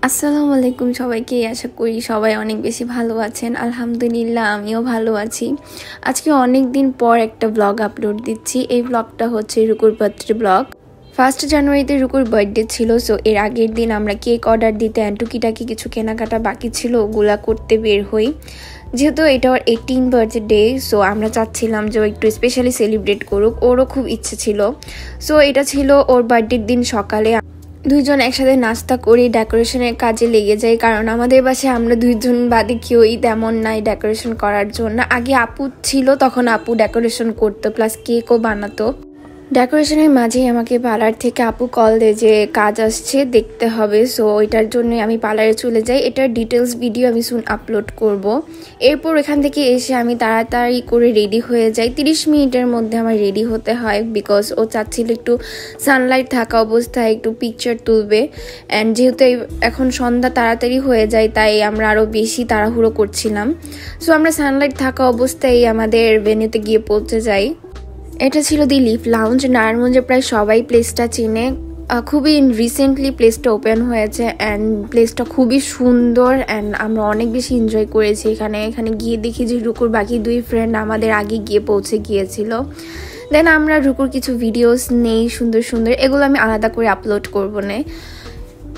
আসসালামু আলাইকুম সবাইকে। আশা করি সবাই অনেক বেশি ভালো আছেন। আলহামদুলিল্লাহ আমিও ভালো আছি। আজকে অনেক দিন পর একটা ব্লগ আপলোড দিচ্ছি। এই ব্লগটা হচ্ছে রুকুর বার্থডে ব্লগ। 1 জানুয়ারিতে রুকুর বার্থডে ছিল, সো এর আগের দিন আমরা কেক অর্ডার দিতে টুকিটাকি কিছু কেনাকাটা বাকি ছিল, ওগুলা করতে বের হই। যেহেতু এটা ওর 18 বার্থডে, সো আমরা চাচ্ছিলাম যে ও একটু স্পেশালি সেলিব্রেট করুক, ওরও খুব ইচ্ছে ছিল। সো এটা ছিল ওর বার্থডের দিন সকালে দুইজন একসাথে নাস্তা করি, ডেকোরেশনের কাজে লেগে যাই, কারণ আমাদের বাসায় আমরা দুইজন বাদে কেউই তেমন নাই ডেকোরেশন করার জন্য। আগে আপু ছিল, তখন আপু ডেকোরেশন করতো প্লাস কেকও বানাতো। ডেকোরেশনের মাঝেই আমাকে পার্লার থেকে আপু কল দেয় যে কাজ আসছে, দেখতে হবে। সো ওইটার জন্যই আমি পার্লারে চলে যাই। এটার ডিটেলস ভিডিও আমি সুন আপলোড করব। এরপর এখান থেকে এসে আমি তাড়াতাড়ি করে রেডি হয়ে যাই। 30 মিনিটের মধ্যে আমার রেডি হতে হয়, বিকজ ও চাচ্ছিল একটু সানলাইট থাকা অবস্থায় একটু পিকচার তুলবে। অ্যান্ড যেহেতু এখন সন্ধ্যা তাড়াতাড়ি হয়ে যায়, তাই আমরা আরও বেশি তাড়াহুড়ো করছিলাম। সো আমরা সানলাইট থাকা অবস্থায় আমাদের ভেন্যুতে গিয়ে পৌঁছে যাই। এটা ছিল দি লিফ লাউঞ্জ। নারায়ণগঞ্জে প্রায় সবাই প্লেসটা চিনে, খুবই রিসেন্টলি প্লেসটা ওপেন হয়েছে অ্যান্ড প্লেসটা খুবই সুন্দর অ্যান্ড আমরা অনেক বেশি এনজয় করেছি এখানে গিয়ে দেখি যে রুকুর বাকি 2 ফ্রেন্ড আমাদের আগে গিয়ে পৌঁছে গিয়েছিল। দেন আমরা রুকুর কিছু ভিডিওস নেই সুন্দর সুন্দর, এগুলো আমি আলাদা করে আপলোড করবো না।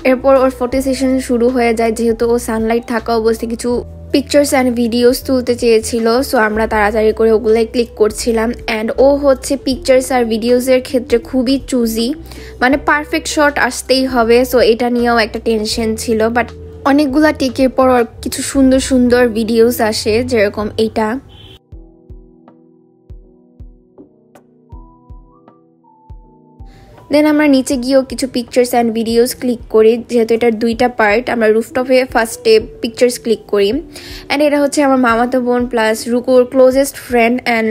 এরপর ওর ফটো সেশন শুরু হয়ে যায়, যেহেতু ও সানলাইট থাকা অবস্থায় কিছু পিকচার্স অ্যান্ড ভিডিওস তুলতে চেয়েছিল। সো আমরা তাড়াতাড়ি করে ওগুলোই ক্লিক করছিলাম। অ্যান্ড ও হচ্ছে পিকচার্স আর ভিডিওসের ক্ষেত্রে খুবই চুজি, মানে পারফেক্ট শট আসতেই হবে। সো এটা নিয়েও একটা টেনশন ছিল, বাট অনেকগুলা টেকের পর কিছু সুন্দর সুন্দর ভিডিওস আসে, যেরকম এইটা। দেন আমরা নিচে গিয়েও কিছু পিকচার্স অ্যান্ড ভিডিওস ক্লিক করি, যেহেতু এটার 2টা পার্ট। আমরা রুফটপে ফার্স্টে পিকচার্স ক্লিক করি। অ্যান্ড এটা হচ্ছে আমার মামাতো বোন প্লাস রুকুর ক্লোজেস্ট ফ্রেন্ড, অ্যান্ড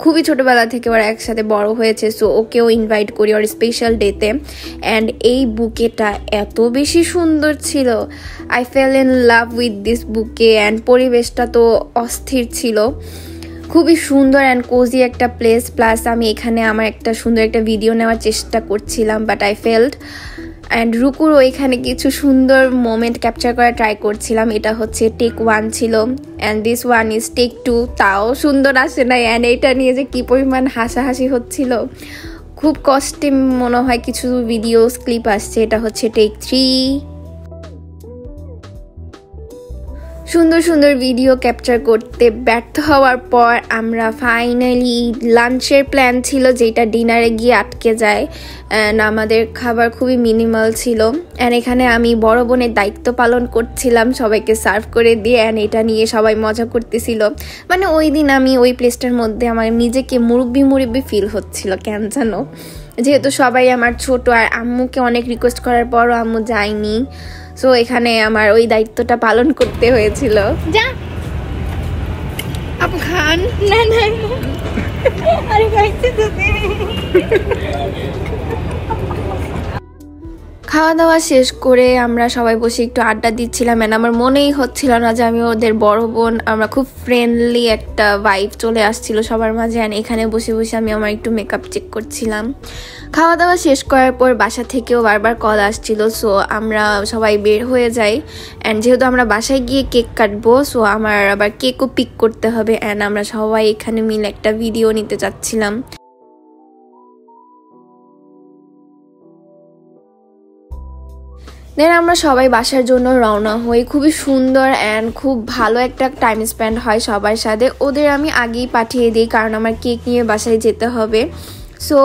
খুবই ছোটোবেলা থেকে ওরা একসাথে বড় হয়েছে। সো ওকেও ইনভাইট করি ওর স্পেশাল ডেতে। অ্যান্ড এই বুকেটা এত বেশি সুন্দর ছিল, I fail in love with this বুকে। অ্যান্ড পরিবেশটা তো অস্থির ছিল, খুবই সুন্দর অ্যান্ড কোজি একটা প্লেস। প্লাস আমি এখানে আমার একটা সুন্দর একটা ভিডিও নেওয়ার চেষ্টা করছিলাম, বাট আই ফেল্ড। অ্যান্ড রুকুরও এখানে কিছু সুন্দর মোমেন্ট ক্যাপচার করা ট্রাই করছিলাম। এটা হচ্ছে টেক 1 ছিল and this one is take 2, তাও সুন্দর আসে না। অ্যান্ড এটা নিয়ে যে কী পরিমাণ হাসাহাসি হচ্ছিল, খুব কষ্টে মনে হয় কিছু ভিডিওস ক্লিপ আসছে। এটা হচ্ছে টেক 3। সুন্দর সুন্দর ভিডিও ক্যাপচার করতে ব্যর্থ হওয়ার পর আমরা ফাইনালি লাঞ্চের প্ল্যান ছিল, যেটা ডিনারে গিয়ে আটকে যায়। অ্যান্ড আমাদের খাবার খুবই মিনিমাল ছিল। অ্যান্ড এখানে আমি বড় বোনের দায়িত্ব পালন করছিলাম, সবাইকে সার্ভ করে দিয়ে। অ্যান্ড এটা নিয়ে সবাই মজা করতেছিল। মানে ওই দিন আমি ওই প্লেসটার মধ্যে আমার নিজেকে মুরব্বি ফিল হচ্ছিল কেন জানো, যেহেতু সবাই আমার ছোট আর আম্মুকে অনেক রিকোয়েস্ট করার পরও আম্মু যায়নি। সো এখানে আমার ওই দায়িত্বটা পালন করতে হয়েছিল। যা আপু খান। না না আরে খাইতে তো খাওয়া দাওয়া শেষ করে আমরা সবাই বসে একটু আড্ডা দিচ্ছিলাম। এন্ড আমার মনেই হচ্ছিল না যে আমি ওদের বড় বোন। আমরা খুব ফ্রেন্ডলি একটা ভাইব চলে আসছিল সবার মাঝে। অ্যান্ড এখানে বসে বসে আমি আমার একটু মেকআপ চেক করছিলাম। খাওয়া দাওয়া শেষ করার পর বাসা থেকেও বারবার কল আসছিল, সো আমরা সবাই বের হয়ে যাই। অ্যান্ড যেহেতু আমরা বাসায় গিয়ে কেক কাটবো, সো আমার আবার কেকও পিক করতে হবে। অ্যান্ড আমরা সবাই এখানে মিলে একটা ভিডিও নিতে চাচ্ছিলাম। দেন আমরা সবাই বাসার জন্য রওনা হই। খুবই সুন্দর অ্যান্ড খুব ভালো একটা টাইম স্পেন্ড হয় সবার সাথে। ওদের আমি আগেই পাঠিয়ে দিই, কারণ আমার কেক নিয়ে বাসায় যেতে হবে। সো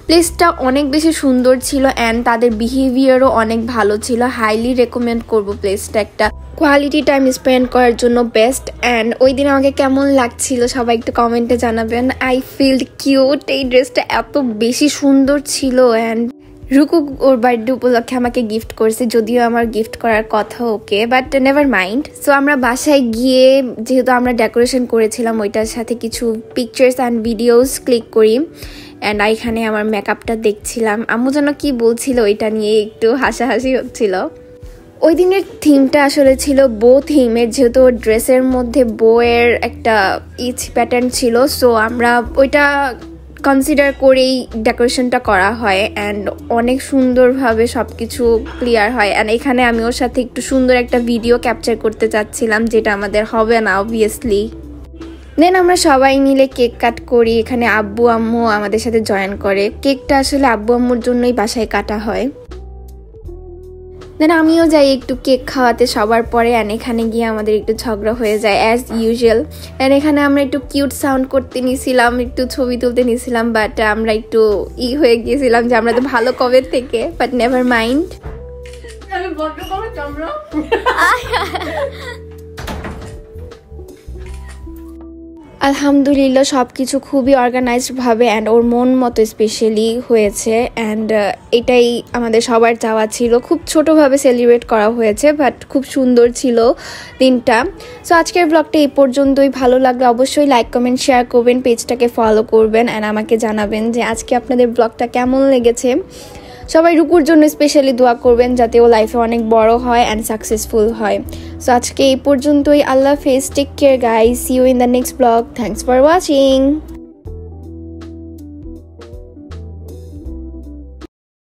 প্লেসটা অনেক বেশি সুন্দর ছিল অ্যান্ড তাদের বিহেভিয়ারও অনেক ভালো ছিল। হাইলি রেকমেন্ড করবো প্লেসটা, একটা কোয়ালিটি টাইম স্পেন্ড করার জন্য বেস্ট। অ্যান্ড ওই দিন আমাকে কেমন লাগছিল সবাই একটু কমেন্টে জানাবেন। আই ফিল কিউট, এই ড্রেসটা এত বেশি সুন্দর ছিল। অ্যান্ড রুকু ওর বার্থডে উপলক্ষে আমাকে গিফট করেছে, যদিও আমার গিফট করার কথা ওকে, বাট নেভার মাইন্ড। সো আমরা বাসায় গিয়ে যেহেতু আমরা ডেকোরেশন করেছিলাম, ওইটার সাথে কিছু পিকচার্স অ্যান্ড ভিডিওস ক্লিক করি। অ্যান্ড এইখানে আমার মেকআপটা দেখছিলাম। আম্মু যেন কি বলছিল ওইটা নিয়ে একটু হাসাহাসি হচ্ছিল। ওই দিনের থিমটা আসলে ছিল বো থিমের, যেহেতু ড্রেসের মধ্যে বো এর একটা প্যাটার্ন ছিল। সো আমরা ওইটা কনসিডার করেই ডেকোরেশনটা করা হয় অ্যান্ড অনেক সুন্দরভাবে সব কিছু ক্লিয়ার হয়। অ্যান্ড এখানে আমি ওর সাথে একটু সুন্দর একটা ভিডিও ক্যাপচার করতে চাচ্ছিলাম, যেটা আমাদের হবে না অবভিয়াসলি। দেন আমরা সবাই মিলে কেক কাট করি। এখানে আব্বু আম্মু আমাদের সাথে জয়েন করে। কেকটা আসলে আব্বু আম্মুর জন্যই বাসায় কাটা হয়। দেন আমিও যাই একটু কেক খাওয়াতে সবার পরে। অ্যান্ড এখানে গিয়ে আমাদের একটু ঝগড়া হয়ে যায় অ্যাজ ইউজুয়াল। অ্যান্ড এখানে আমরা একটু কিউট সাউন্ড করতে নিয়েছিলাম, একটু ছবি তুলতে নিয়েছিলাম, বাট আমরা একটু হয়ে গিয়েছিলাম যে আমরা তো ভালো কবে থেকে, বাট নেভার মাইন্ড। আলহামদুলিল্লাহ সব কিছু খুবই অর্গানাইজডভাবে অ্যান্ড ওর মন মতো স্পেশালি হয়েছে। অ্যান্ড এটাই আমাদের সবার চাওয়া ছিল। খুব ছোটোভাবে সেলিব্রেট করা হয়েছে, বাট খুব সুন্দর ছিল দিনটা। সো আজকের ব্লগটা এই পর্যন্তই। ভালো লাগলে অবশ্যই লাইক কমেন্ট শেয়ার করবেন, পেজটাকে ফলো করবেন অ্যান্ড আমাকে জানাবেন যে আজকে আপনাদের ব্লগটা কেমন লেগেছে। সবাই রুকুর জন্য স্পেশালি দোয়া করবেন যাতে ও লাইফে অনেক বড় হয় অ্যান্ড সাকসেসফুল হয়। সো আজকে এই পর্যন্তই। আল্লাহ হাফেজ, take care guys, see you in the next blog. Thanks for watching.